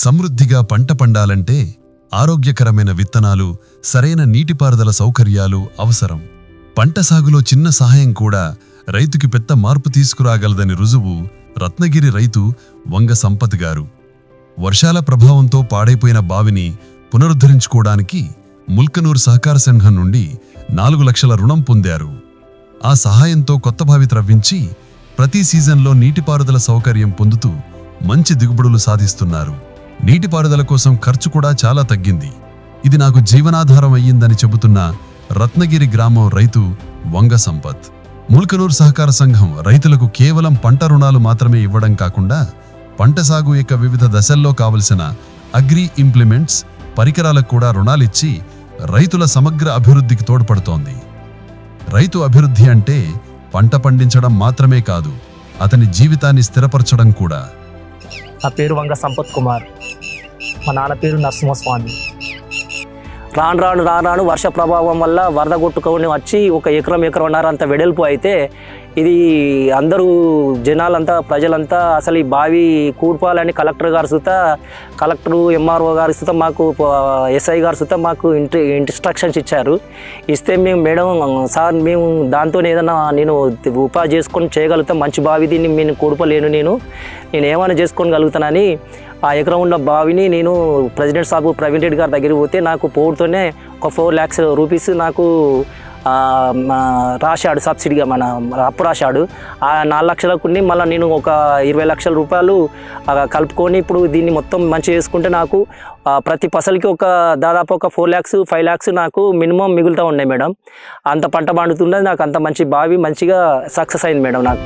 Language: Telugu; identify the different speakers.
Speaker 1: సమృద్ధిగా పంట పండాలంటే ఆరోగ్యకరమైన విత్తనాలు, సరైన నీటిపారుదల సౌకర్యాలు అవసరం. పంట సాగులో చిన్న సహాయం కూడా రైతుకి పెద్ద మార్పు తీసుకురాగలదని రుజువు రత్నగిరి రైతు వంగ సంపత్ గారు. వర్షాల ప్రభావంతో పాడైపోయిన బావిని పునరుద్ధరించుకోవడానికి ముల్కనూర్ సహకార సంఘం నుండి 4 లక్షల రుణం పొందారు. ఆ సహాయంతో కొత్త బావి త్రవ్వించి ప్రతి సీజన్లో నీటిపారుదల సౌకర్యం పొందుతూ మంచి దిగుబడులు సాధిస్తున్నారు. నీటిపారుదల కోసం ఖర్చు కూడా చాలా తగ్గింది. ఇది నాకు జీవనాధారం అయ్యిందని చెబుతున్న రత్నగిరి గ్రామం రైతు వంగ సంపత్. ముల్కనూర్ సహకార సంఘం రైతులకు కేవలం పంట రుణాలు మాత్రమే ఇవ్వడం కాకుండా పంట సాగు యొక్క వివిధ దశల్లో కావలసిన అగ్రి ఇంప్లిమెంట్స్, పరికరాలకు కూడా రుణాలిచ్చి రైతుల సమగ్ర అభివృద్ధికి తోడ్పడుతోంది. రైతు అభివృద్ధి అంటే పంట పండించడం మాత్రమే కాదు, అతని జీవితాన్ని స్థిరపరచడం కూడా.
Speaker 2: నా పేరు వంగ సంపత్ కుమార్, మా నాన్న పేరు నరసింహస్వామి. రాను వర్ష ప్రభావం వల్ల వరద కొట్టుకొని వచ్చి ఒక ఎకరన్నర అంత వెడల్పు అయితే ఇది అందరూ జనాలంతా ప్రజలంతా అసలు ఈ బావి కూర్పాలని కలెక్టరు ఎంఆర్ఓ గారు సుతా మాకు ఎస్ఐ గారు సుతా మాకు ఇన్స్ట్రక్షన్స్ ఇచ్చారు. ఇస్తే మేము మేడం సార్ మేము దాంతో ఏదైనా నేను ఉపాధి చేసుకొని చేయగలుగుతాను, మంచి బావి దీన్ని నేను కూర్పలేను, నేను ఏమైనా చేసుకోగలుగుతానని ఆ ఎకరం ఉన్న బావిని నేను ప్రెసిడెంట్ సాబు ప్రవీణ్ రెడ్డి గారి దగ్గరికి పోతే నాకు పోడుతోనే ఒక 4 lakhs రూపీస్ నాకు రాశాడు, సబ్సిడీగా మన అప్పు రాశాడు. ఆ 4 లక్షలకు మళ్ళీ నేను ఒక 20 లక్షల రూపాయలు కలుపుకొని ఇప్పుడు దీన్ని మొత్తం మంచి చేసుకుంటే నాకు ప్రతి పసలకి దాదాపు ఒక 4 lakhs 5 lakhs నాకు మినిమం మిగులుతూ ఉన్నాయి మేడం. అంత పంట పండుతున్నది నాకు, అంత మంచి బావి మంచిగా సక్సెస్ అయింది మేడం నాకు.